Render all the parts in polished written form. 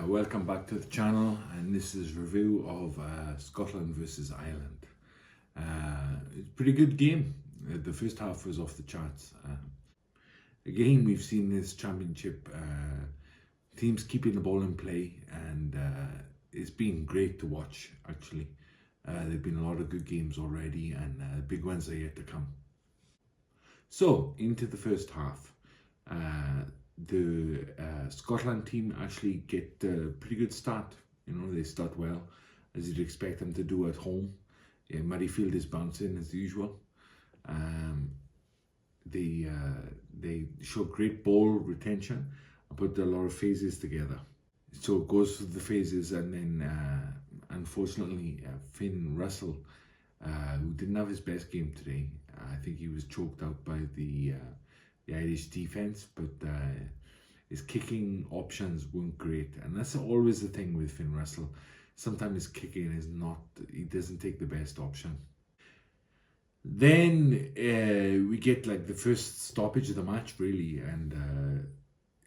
Welcome back to the channel, and this is review of Scotland versus Ireland. It's a pretty good game. The first half was off the charts. Again, we've seen this championship teams keeping the ball in play, and it's been great to watch actually. There've been a lot of good games already, and big ones are yet to come. So into the first half. The Scotland team actually get a pretty good start. You know, they start well, as you'd expect them to do at home. Yeah, Murrayfield is bouncing as usual. They show great ball retention and put a lot of phases together. So it goes through the phases, and then unfortunately Finn Russell, who didn't have his best game today, I think he was choked out by the Irish defence, but his kicking options weren't great, and that's always the thing with Finn Russell. Sometimes his kicking is not, he doesn't take the best option. Then we get like the first stoppage of the match really, and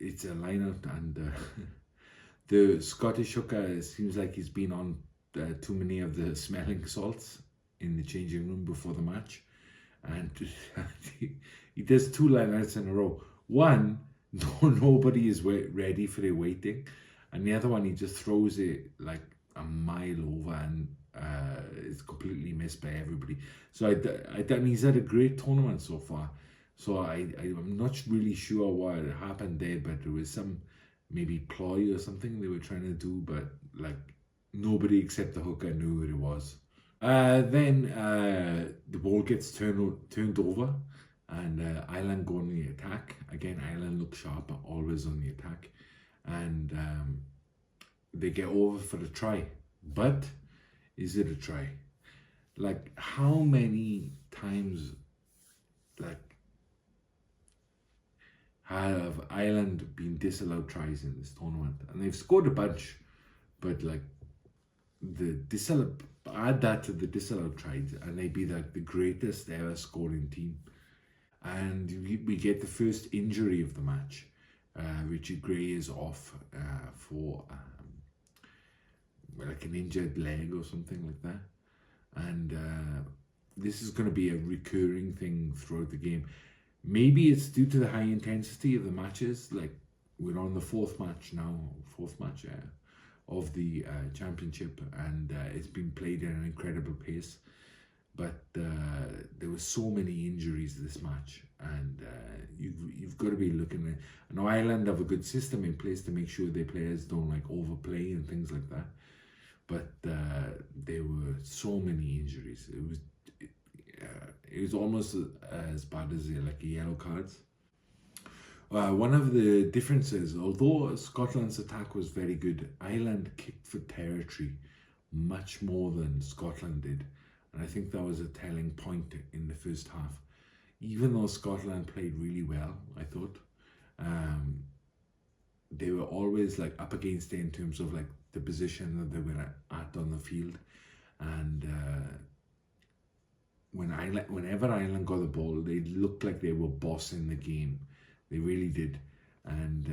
it's a line-out, and the Scottish hooker seems like he's been on too many of the smelling salts in the changing room before the match, and he does two line-outs in a row. One, nobody is ready for it waiting, and the other one he just throws it like a mile over, and it's completely missed by everybody. So I mean, he's had a great tournament so far, so I'm not really sure what happened there, but there was some maybe ploy or something they were trying to do, but like nobody except the hooker knew what it was. Then the ball gets turned over, and Ireland go on the attack. Again, Ireland look sharp, always on the attack, and they get over for the try. But is it a try? Like, how many times like have Ireland been disallowed tries in this tournament? And they've scored a bunch, but like the disallowed, add that to the disallowed tries, and they'd be like the greatest ever scoring team. And we get the first injury of the match. Richard Gray is off for like an injured leg or something like that. And this is going to be a recurring thing throughout the game. Maybe it's due to the high intensity of the matches. Like, we're on the fourth match of the championship, and it's been played at an incredible pace. But there were so many injuries this match, and you've got to be looking at. I know Ireland have a good system in place to make sure their players don't like overplay and things like that, but there were so many injuries. It was almost as bad as like yellow cards. One of the differences, although Scotland's attack was very good, Ireland kicked for territory much more than Scotland did. And I think that was a telling point in the first half. Even though Scotland played really well, I thought, they were always like up against it in terms of like the position that they were at on the field. And whenever Ireland got the ball, they looked like they were bossing the game. They really did. And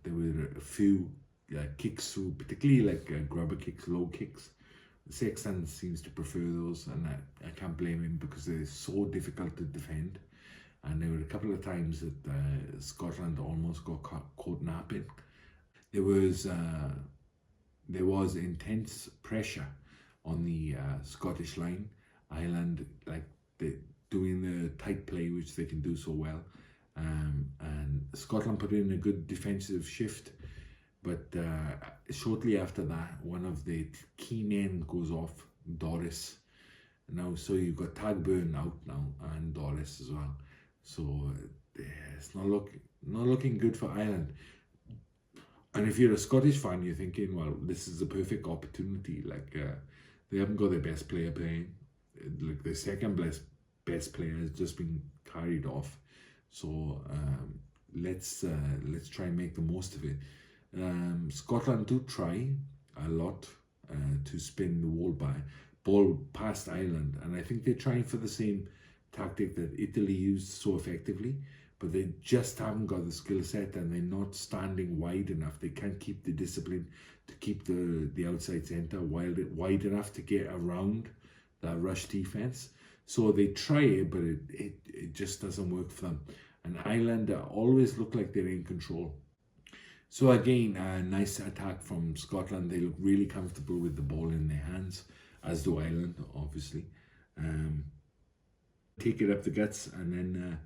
there were a few kicks through, particularly like grubber kicks, low kicks. Sexton seems to prefer those, and I can't blame him because they're so difficult to defend. And there were a couple of times that Scotland almost got caught napping. There was intense pressure on the Scottish line. Ireland doing the tight play, which they can do so well, and Scotland put in a good defensive shift. But shortly after that, one of the key men goes off, Doris. Now, so you've got Tagburn out now, and Doris as well. So it's not looking good for Ireland. And if you're a Scottish fan, you're thinking, well, this is a perfect opportunity. Like, they haven't got their best player playing. Like, their second best player has just been carried off. So let's try and make the most of it. Scotland do try a lot to spin the ball past Ireland, and I think they're trying for the same tactic that Italy used so effectively, but they just haven't got the skill set, and they're not standing wide enough. They can't keep the discipline to keep the outside centre wide enough to get around that rush defence. So they try it, but it just doesn't work for them. And Ireland always look like they're in control. So again, a nice attack from Scotland. They look really comfortable with the ball in their hands, as do Ireland, obviously. Take it up the guts and then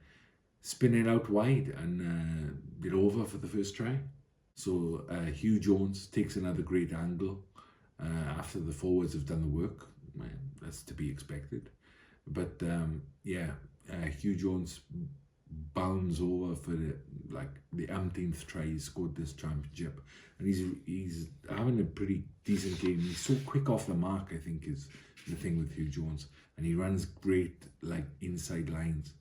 spin it out wide and get over for the first try. So Hugh Jones takes another great angle after the forwards have done the work. Well, that's to be expected. But Hugh Jones bounds over for the umpteenth try he scored this championship, and he's having a pretty decent game. He's so quick off the mark, I think, is the thing with Hugh Jones, and he runs great inside lines.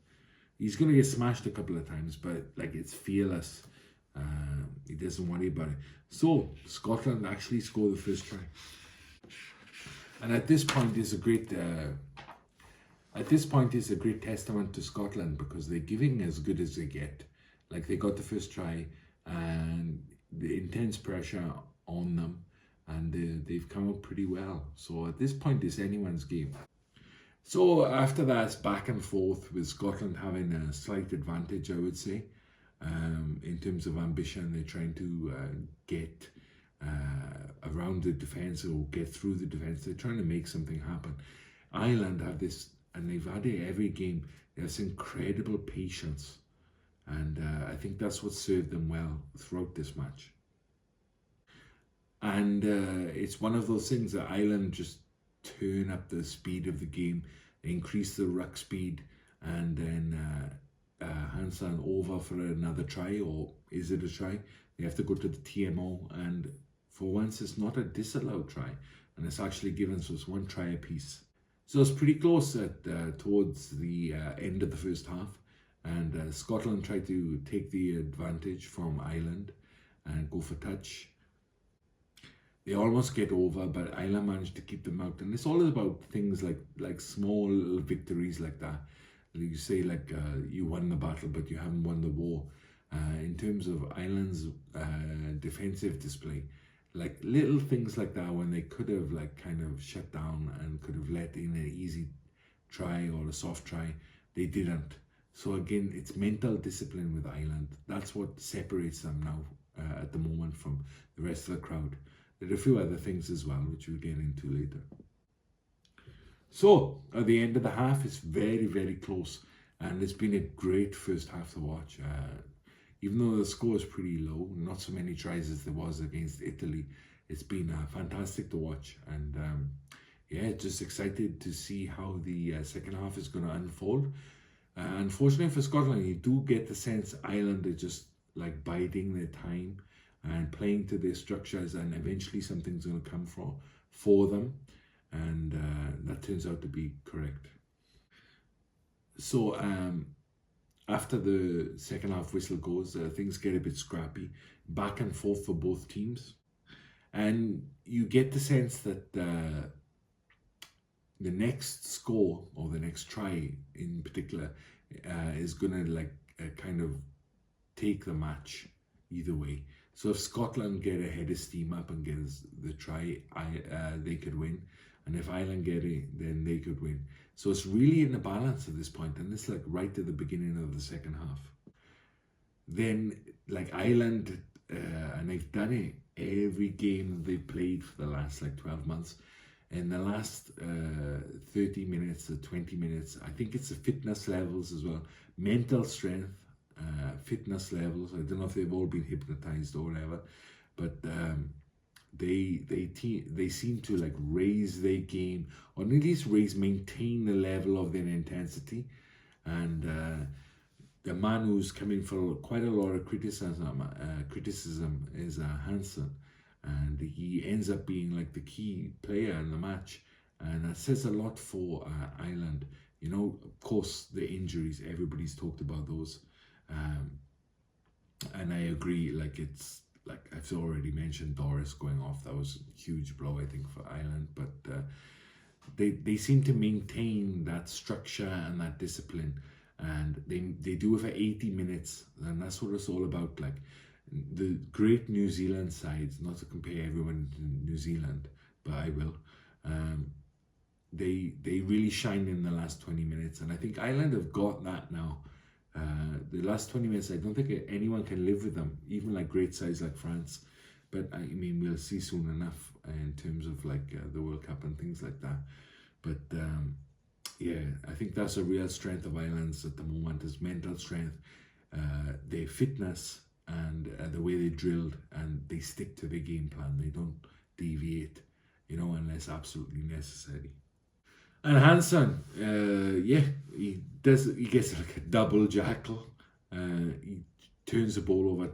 He's going to get smashed a couple of times, but it's fearless. He doesn't worry about it. So Scotland actually score the first try, and at this point is a great testament to Scotland, because they're giving as good as they get. They got the first try and the intense pressure on them, and they've come up pretty well. So at this point, it's anyone's game. So after that, it's back and forth, with Scotland having a slight advantage, I would say, in terms of ambition. They're trying to get around the defence or get through the defence. They're trying to make something happen. Ireland have this, and they've had it every game. They have this incredible patience, and I think that's what served them well throughout this match. And it's one of those things that Ireland just turn up the speed of the game, increase the ruck speed, and then Hansen over for another try, or is it a try? They have to go to the TMO, and for once it's not a disallowed try, and it's actually given, so it's one try apiece. So it's pretty close towards the end of the first half, and Scotland tried to take the advantage from Ireland and go for touch. They almost get over, but Ireland managed to keep them out. And it's all about things like small little victories like that. You say you won the battle, but you haven't won the war. In terms of Ireland's defensive display, little things like that, when they could have kind of shut down and could have let in an easy try or a soft try, they didn't. So again, it's mental discipline with Ireland. That's what separates them now at the moment from the rest of the crowd. There are a few other things as well, which we'll get into later. So at the end of the half, it's very, very close, and it's been a great first half to watch. Even though the score is pretty low, not so many tries as there was against Italy, it's been fantastic to watch. And just excited to see how the second half is going to unfold. Unfortunately for Scotland, you do get the sense Ireland are just biding their time and playing to their structures, and eventually something's going to come for them, and that turns out to be correct. So after the second half whistle goes, things get a bit scrappy, back and forth for both teams, and you get the sense that the next score, or the next try in particular, is going to kind of take the match either way. So if Scotland get a head of steam up and gets the try, they could win. And if Ireland get it, then they could win. So it's really in the balance at this point, and it's right at the beginning of the second half. Then Ireland, and they've done it every game they've played for the last 12 months. In the last 30 minutes or 20 minutes, I think it's the fitness levels as well, mental strength, fitness levels. I don't know if they've all been hypnotized or whatever, but they seem to raise their game, or at least maintain the level of their intensity. And the man who's coming for quite a lot of criticism is Hansen, and he ends up being the key player in the match, and that says a lot for Ireland. Of course, the injuries, everybody's talked about those. And I agree, it's I've already mentioned Doris going off. That was a huge blow, I think, for Ireland, but they seem to maintain that structure and that discipline, and they do it for 80 minutes, and that's what it's all about. Like the great New Zealand sides, not to compare everyone to New Zealand, but I will. They really shine in the last 20 minutes, and I think Ireland have got that now. The last 20 minutes, I don't think anyone can live with them, even like great sides like France. But I mean, we'll see soon enough in terms of like the World Cup and things like that. But yeah, I think that's a real strength of Ireland's at the moment, is mental strength, their fitness, and the way they drilled, and they stick to their game plan. They don't deviate, unless absolutely necessary. And Hansen, yeah, he gets like a double jackal. He turns the ball over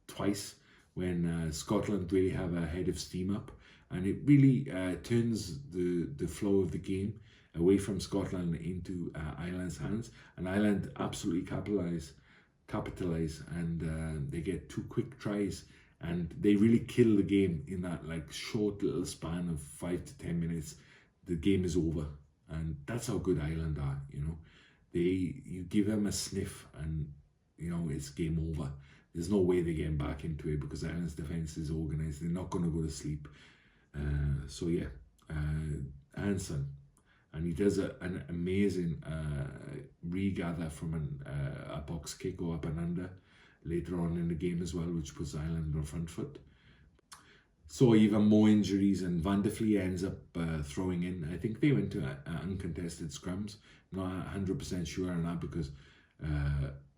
twice when Scotland really have a head of steam up, and it really turns the flow of the game away from Scotland into Ireland's hands, and Ireland absolutely capitalize, and they get 2 quick tries, and they really kill the game in that like short little span of 5 to 10 minutes. The game is over, and that's how good Ireland are. You give them a sniff, and it's game over. There's no way they're getting back into it, because Ireland's defence is organised. They're not going to go to sleep. So yeah, Hansen, and he does an amazing regather from a box kick or up and under later on in the game as well, which puts Ireland on front foot. So even more injuries, and Van der Vliet ends up throwing in. I think they went to uncontested scrums. I'm not 100% sure on that, because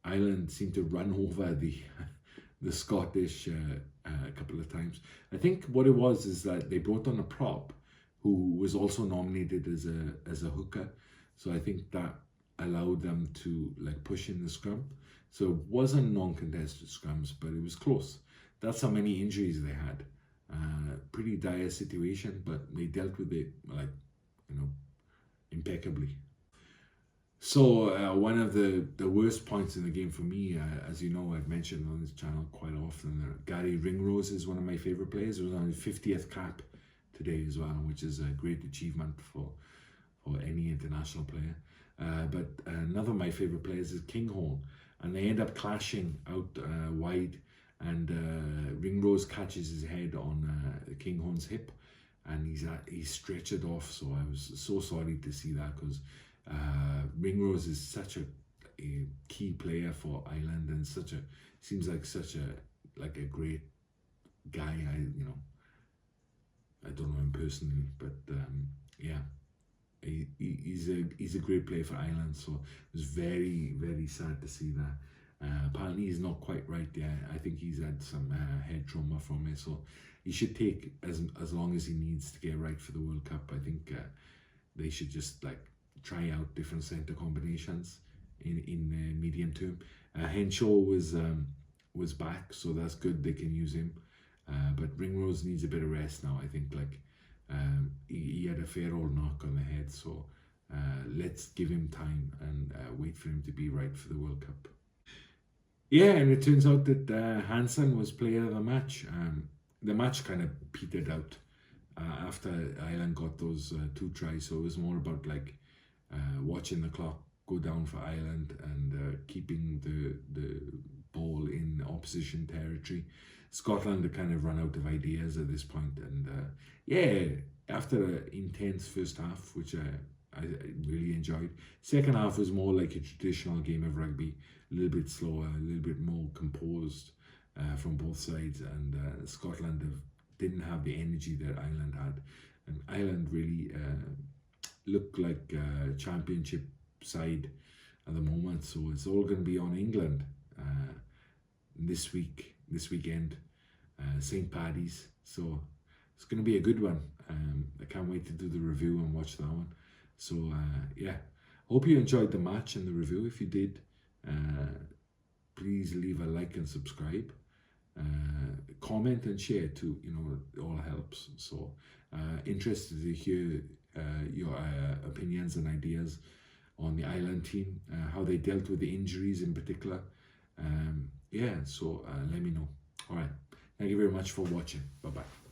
Ireland seemed to run over the Scottish a couple of times. I think what it was is that they brought on a prop who was also nominated as a hooker. So I think that allowed them to like push in the scrum. So it wasn't non-contested scrums, but it was close. That's how many injuries they had. Pretty dire situation, but they dealt with it impeccably. So one of the worst points in the game for me, as you know, I've mentioned on this channel quite often, Gary Ringrose is one of my favourite players. He was on his 50th cap today as well, which is a great achievement for any international player. But another of my favourite players is Kinghorn, and they end up clashing out wide, and Ringrose catches his head on Kinghorn's hip, and he's stretchered off. So I was so sorry to see that, because Ringrose is such a key player for Ireland, and seems like such a great guy. I don't know him personally, but yeah, he's a great player for Ireland. So it was very, very sad to see that. Apparently he's not quite right there. I think he's had some head trauma from it, so he should take as long as he needs to get right for the World Cup. I think they should just like try out different centre combinations in the medium term. Henshaw was back, so that's good. They can use him, but Ringrose needs a bit of rest now. I think he had a fair old knock on the head, so let's give him time and wait for him to be right for the World Cup. Yeah, and it turns out that Hansen was player of the match. The match kind of petered out after Ireland got those 2 tries, so it was more about like watching the clock go down for Ireland, and keeping the ball in opposition territory. Scotland had kind of run out of ideas at this point, and yeah, after an intense first half, which I really enjoyed. Second half was more like a traditional game of rugby, a little bit slower, a little bit more composed from both sides, and Scotland didn't have the energy that Ireland had, and Ireland really looked like a championship side at the moment. So it's all going to be on England this weekend, St. Paddy's. So it's going to be a good one. I can't wait to do the review and watch that one. So yeah, hope you enjoyed the match and the review. If you did, please leave a like and subscribe. Comment and share too, it all helps. So interested to hear your opinions and ideas on the Ireland team, how they dealt with the injuries in particular. Yeah, so let me know. All right, thank you very much for watching. Bye bye.